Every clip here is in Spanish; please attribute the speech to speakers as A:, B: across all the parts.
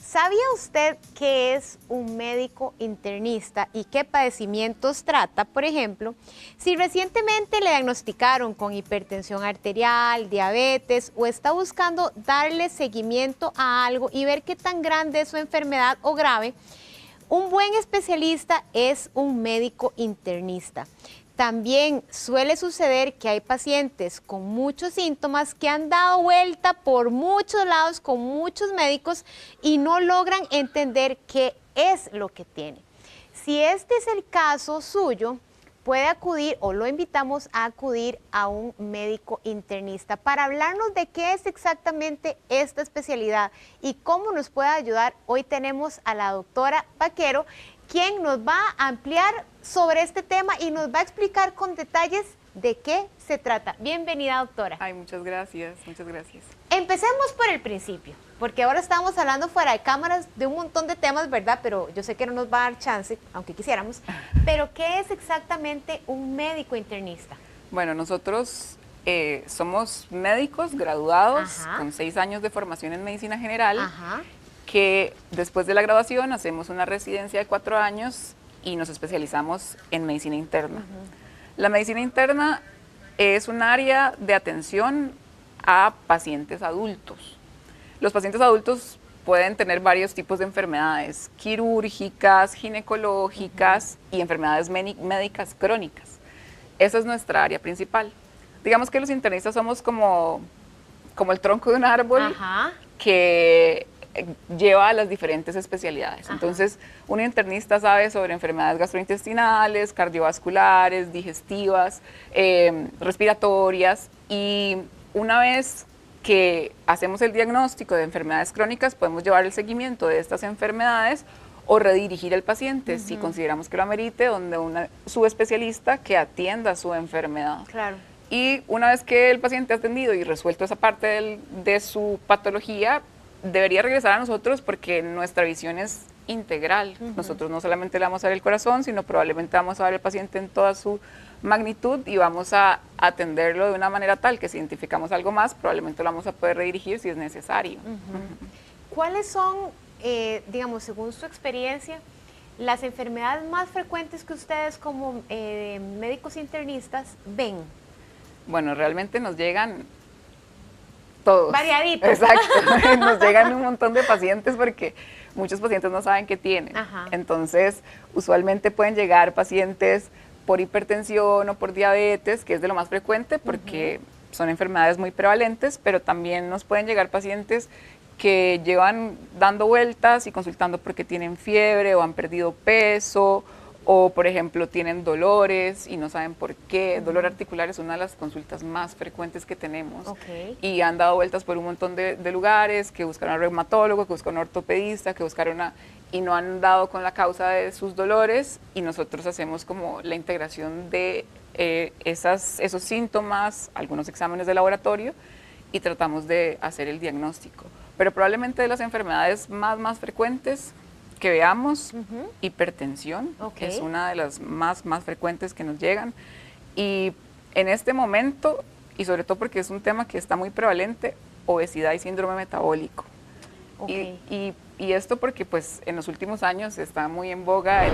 A: ¿Sabía usted qué es un médico internista y qué padecimientos trata? Por ejemplo, si recientemente le diagnosticaron con hipertensión arterial, diabetes o está buscando darle seguimiento a algo y ver qué tan grande es su enfermedad o grave, un buen especialista es un médico internista. También suele suceder que hay pacientes con muchos síntomas que han dado vuelta por muchos lados con muchos médicos y no logran entender qué es lo que tiene. Si este es el caso suyo, puede acudir o lo invitamos a acudir a un médico internista para hablarnos de qué es exactamente esta especialidad y cómo nos puede ayudar. Hoy tenemos a la doctora Vaquero, quien nos va a ampliar sobre este tema y nos va a explicar con detalles de qué se trata. Bienvenida, doctora.
B: Ay, muchas gracias, muchas gracias.
A: Empecemos por el principio, porque ahora estamos hablando fuera de cámaras de un montón de temas, ¿verdad? Pero yo sé que no nos va a dar chance, aunque quisiéramos. Pero, ¿qué es exactamente un médico internista?
B: Bueno, nosotros somos médicos graduados con 6 años de formación en medicina general, que después de la graduación hacemos una residencia de 4 años y nos especializamos en medicina interna. La medicina interna es un área de atención a pacientes adultos. Los pacientes adultos pueden tener varios tipos de enfermedades quirúrgicas, ginecológicas y enfermedades médicas crónicas. Esa es nuestra área principal. Digamos que los internistas somos como el tronco de un árbol que lleva a las diferentes especialidades. Entonces, un internista sabe sobre enfermedades gastrointestinales, cardiovasculares, digestivas, respiratorias, y una vez que hacemos el diagnóstico de enfermedades crónicas, podemos llevar el seguimiento de estas enfermedades o redirigir al paciente si consideramos que lo amerite, donde una subespecialista que atienda su enfermedad.
A: Claro.
B: Y una vez que el paciente ha atendido y resuelto esa parte de su patología, debería regresar a nosotros porque nuestra visión es integral. Nosotros no solamente le vamos a ver el corazón, sino probablemente vamos a ver al paciente en toda su magnitud y vamos a atenderlo de una manera tal que si identificamos algo más, probablemente lo vamos a poder redirigir si es necesario.
A: ¿Cuáles son, digamos, según su experiencia, las enfermedades más frecuentes que ustedes como médicos internistas ven?
B: Bueno, realmente nos llegan todos.
A: Variaditos.
B: Exacto, nos llegan un montón de pacientes porque muchos pacientes no saben qué tienen. Entonces, usualmente pueden llegar pacientes por hipertensión o por diabetes, que es de lo más frecuente porque son enfermedades muy prevalentes, pero también nos pueden llegar pacientes que llevan dando vueltas y consultando porque tienen fiebre o han perdido peso, o por ejemplo tienen dolores y no saben por qué. Dolor articular es una de las consultas más frecuentes que tenemos. Y han dado vueltas por un montón de lugares, que buscaron a un reumatólogo, que buscaron a un ortopedista, que buscaron y no han dado con la causa de sus dolores, y nosotros hacemos como la integración de esos síntomas, algunos exámenes de laboratorio, y tratamos de hacer el diagnóstico. Pero probablemente de las enfermedades más frecuentes que veamos, hipertensión, que es una de las más frecuentes que nos llegan, y en este momento, y sobre todo porque es un tema que está muy prevalente, obesidad y síndrome metabólico. Y esto porque pues en los últimos años está muy en boga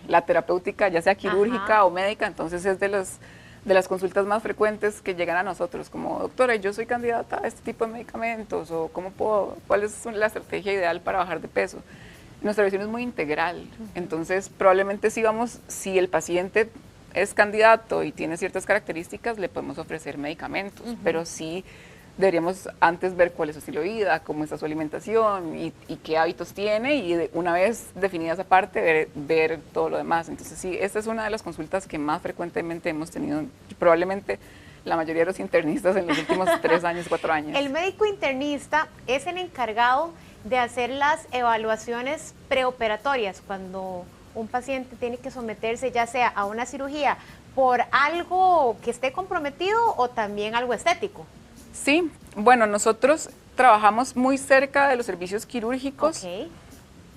B: la terapéutica, ya sea quirúrgica o médica, entonces es de las consultas más frecuentes que llegan a nosotros, como doctora, yo soy candidata a este tipo de medicamentos, o cuál es la estrategia ideal para bajar de peso. Nuestra visión es muy integral, entonces probablemente si el paciente es candidato y tiene ciertas características, le podemos ofrecer medicamentos, pero sí deberíamos antes ver cuál es su estilo de vida, cómo está su alimentación y qué hábitos tiene, y una vez definida esa parte, ver todo lo demás. Entonces sí, esta es una de las consultas que más frecuentemente hemos tenido, probablemente la mayoría de los internistas en los últimos 3 años, 4 años.
A: El médico internista es el encargado de hacer las evaluaciones preoperatorias cuando un paciente tiene que someterse ya sea a una cirugía por algo que esté comprometido o también algo estético.
B: Sí, bueno, nosotros trabajamos muy cerca de los servicios quirúrgicos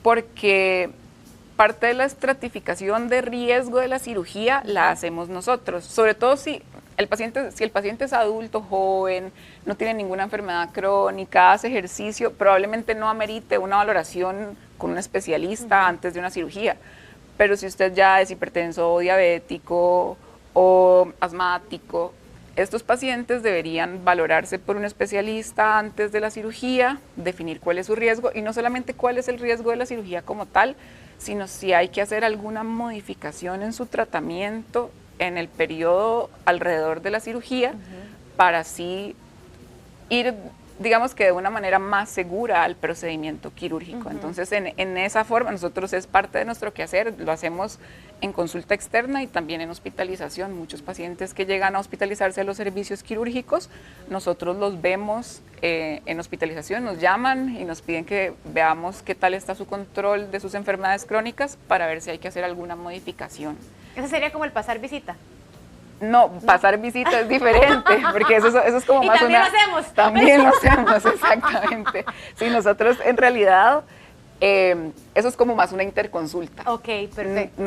B: porque parte de la estratificación de riesgo de la cirugía la hacemos nosotros, sobre todo si si el paciente es adulto, joven, no tiene ninguna enfermedad crónica, hace ejercicio, probablemente no amerite una valoración con un especialista antes de una cirugía. Pero si usted ya es hipertenso o diabético o asmático, estos pacientes deberían valorarse por un especialista antes de la cirugía, definir cuál es su riesgo y no solamente cuál es el riesgo de la cirugía como tal, sino si hay que hacer alguna modificación en su tratamiento en el periodo alrededor de la cirugía para así ir, digamos que de una manera más segura al procedimiento quirúrgico. Entonces, en esa forma, nosotros es parte de nuestro quehacer, lo hacemos en consulta externa y también en hospitalización. Muchos pacientes que llegan a hospitalizarse a los servicios quirúrgicos, nosotros los vemos en hospitalización, nos llaman y nos piden que veamos qué tal está su control de sus enfermedades crónicas para ver si hay que hacer alguna modificación.
A: Eso sería como el pasar visita.
B: No, pasar visita es diferente, porque eso es como más
A: también lo hacemos.
B: También lo hacemos, exactamente. Sí, nosotros en realidad, eso es como más una interconsulta.
A: Ok, perfecto.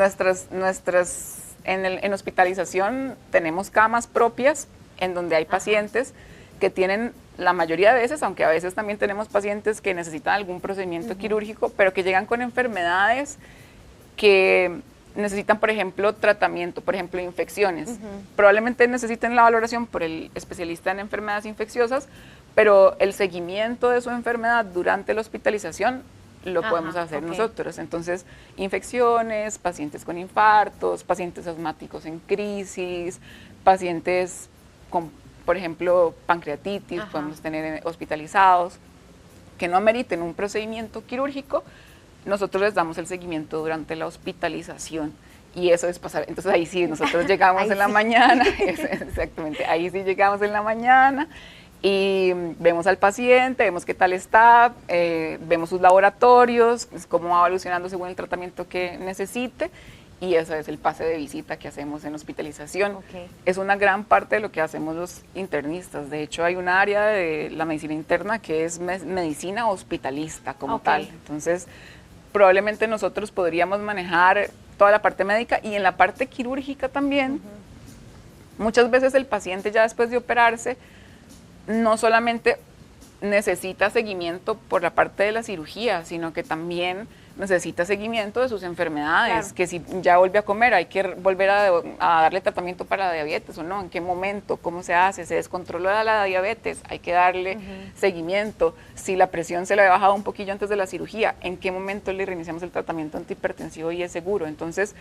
B: En hospitalización tenemos camas propias en donde hay pacientes que tienen, la mayoría de veces, aunque a veces también tenemos pacientes que necesitan algún procedimiento quirúrgico, pero que llegan con enfermedades que necesitan, por ejemplo, tratamiento, por ejemplo, infecciones. Probablemente necesiten la valoración por el especialista en enfermedades infecciosas, pero el seguimiento de su enfermedad durante la hospitalización lo podemos hacer nosotros. Entonces, infecciones, pacientes con infartos, pacientes asmáticos en crisis, pacientes con, por ejemplo, pancreatitis, podemos tener hospitalizados, que no ameriten un procedimiento quirúrgico. Nosotros les damos el seguimiento durante la hospitalización y eso es pasar. Entonces ahí sí, nosotros llegamos en la mañana, exactamente, ahí sí llegamos en la mañana y vemos al paciente, vemos qué tal está, vemos sus laboratorios, cómo va evolucionando según el tratamiento que necesite y eso es el pase de visita que hacemos en hospitalización. Es una gran parte de lo que hacemos los internistas. De hecho, hay un área de la medicina interna que es medicina hospitalista como tal. Entonces, probablemente nosotros podríamos manejar toda la parte médica y en la parte quirúrgica también. Muchas veces el paciente ya después de operarse no solamente necesita seguimiento por la parte de la cirugía, sino que también necesita seguimiento de sus enfermedades, que si ya vuelve a comer hay que volver a darle tratamiento para la diabetes o no, en qué momento, cómo se hace, se descontrola la diabetes, hay que darle seguimiento, si la presión se le ha bajado un poquillo antes de la cirugía, en qué momento le reiniciamos el tratamiento antihipertensivo y es seguro. Entonces,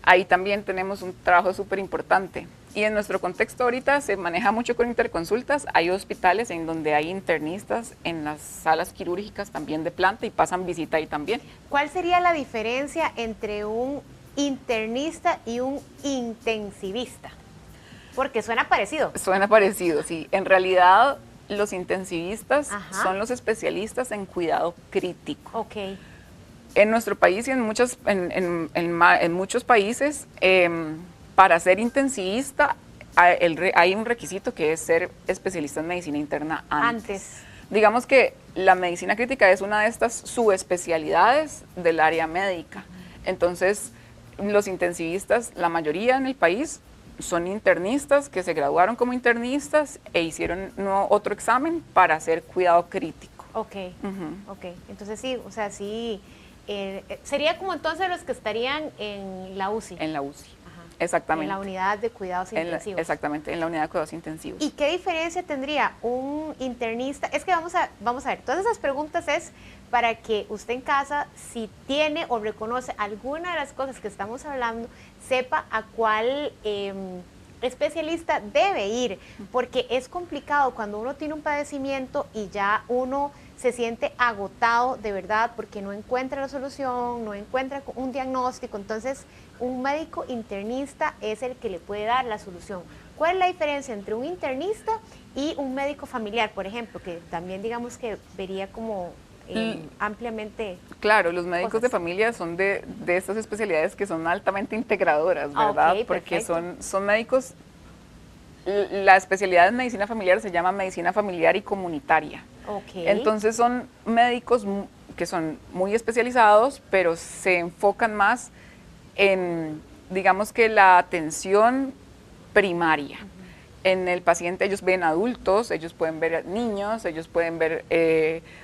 B: ahí también tenemos un trabajo súper importante. Y en nuestro contexto ahorita se maneja mucho con interconsultas, hay hospitales en donde hay internistas en las salas quirúrgicas también de planta y pasan visita ahí también.
A: ¿Cuál sería la diferencia entre un internista y un intensivista? Porque suena parecido. Suena
B: parecido, sí. En realidad los intensivistas son los especialistas en cuidado crítico. En nuestro país y en muchos países, para ser intensivista hay un requisito que es ser especialista en medicina interna antes. Digamos que la medicina crítica es una de estas subespecialidades del área médica. Entonces, los intensivistas, la mayoría en el país, son internistas que se graduaron como internistas e hicieron otro examen para hacer cuidado crítico.
A: Entonces sí, o sea, sí, sería como entonces los que estarían en la UCI.
B: En la UCI. Exactamente.
A: En la unidad de cuidados intensivos.
B: Exactamente, en la unidad de cuidados intensivos.
A: ¿Y qué diferencia tendría un internista? Es que vamos a ver, todas esas preguntas es para que usted en casa, si tiene o reconoce alguna de las cosas que estamos hablando, sepa a cuál especialista debe ir, porque es complicado cuando uno tiene un padecimiento y ya uno se siente agotado de verdad porque no encuentra la solución, no encuentra un diagnóstico. Entonces, un médico internista es el que le puede dar la solución. ¿Cuál es la diferencia entre un internista y un médico familiar, por ejemplo, que también digamos que vería como ampliamente?
B: Claro, los médicos de familia son de estas especialidades que son altamente integradoras, ¿verdad? Porque son médicos. La especialidad en medicina familiar se llama medicina familiar y comunitaria. Entonces son médicos que son muy especializados, pero se enfocan más en, digamos que la atención primaria. En el paciente ellos ven adultos, ellos pueden ver niños, ellos pueden ver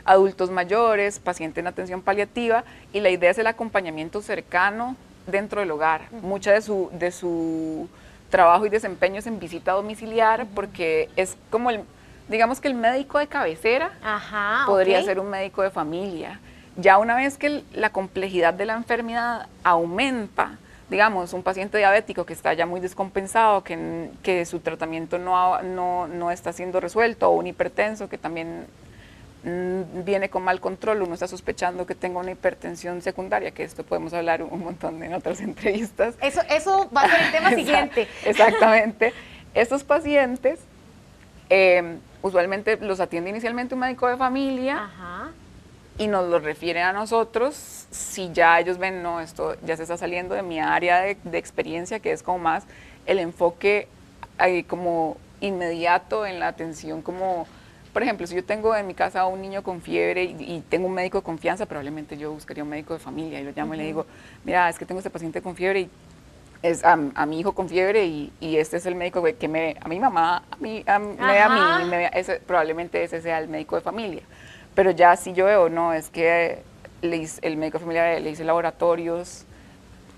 B: adultos mayores, paciente en atención paliativa, y la idea es el acompañamiento cercano dentro del hogar. Mucha de su trabajo y desempeño es en visita domiciliar, porque es como digamos que el médico de cabecera podría ser un médico de familia. Ya una vez que la complejidad de la enfermedad aumenta, digamos, un paciente diabético que está ya muy descompensado, que su tratamiento no está siendo resuelto, o un hipertenso que también viene con mal control, uno está sospechando que tenga una hipertensión secundaria, que esto podemos hablar un montón en otras entrevistas.
A: Eso va a ser el tema siguiente.
B: Exactamente. Estos pacientes usualmente los atiende inicialmente un médico de familia, y nos lo refieren a nosotros si ya ellos ven, no, esto ya se está saliendo de mi área de experiencia, que es como más el enfoque como inmediato en la atención, como, por ejemplo, si yo tengo en mi casa a un niño con fiebre y tengo un médico de confianza, probablemente yo buscaría un médico de familia y lo llamo y le digo, mira, es que tengo este paciente con fiebre y es a mi hijo con fiebre y este es el médico que a mi mamá, probablemente ese sea el médico de familia. Pero ya si yo veo, no, es que el médico familiar le hice laboratorios,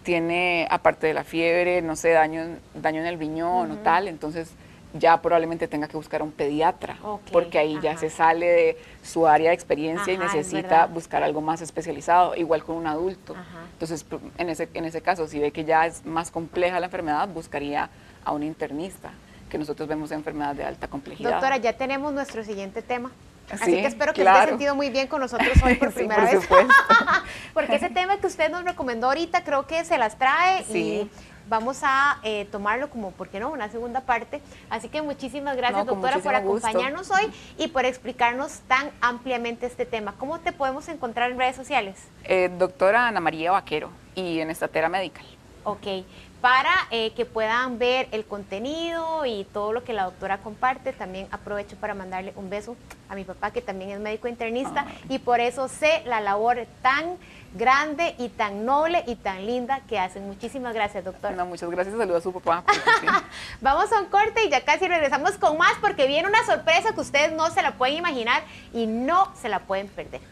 B: tiene, aparte de la fiebre, no sé, daño en el riñón o tal, entonces ya probablemente tenga que buscar a un pediatra, porque ahí ya se sale de su área de experiencia y necesita buscar algo más especializado, igual con un adulto. Entonces, en ese caso, si ve que ya es más compleja la enfermedad, buscaría a un internista, que nosotros vemos enfermedades de alta complejidad.
A: Doctora, ya tenemos nuestro siguiente tema. Así
B: Sí,
A: que espero que se haya sentido muy bien con nosotros hoy por primera vez. Porque ese tema que usted nos recomendó ahorita creo que se las trae y vamos a tomarlo como, ¿por qué no?, una segunda parte. Así que muchísimas gracias, doctora, por acompañarnos hoy y por explicarnos tan ampliamente este tema. ¿Cómo te podemos encontrar en redes sociales?
B: Doctora Ana María Vaquero y en Estatera Medical.
A: Ok, para que puedan ver el contenido y todo lo que la doctora comparte. También aprovecho para mandarle un beso a mi papá, que también es médico internista, y por eso sé la labor tan grande y tan noble y tan linda que hacen. Muchísimas gracias, doctora.
B: No, muchas gracias, saludos a su papá.
A: Vamos a un corte y ya casi regresamos con más, porque viene una sorpresa que ustedes no se la pueden imaginar y no se la pueden perder.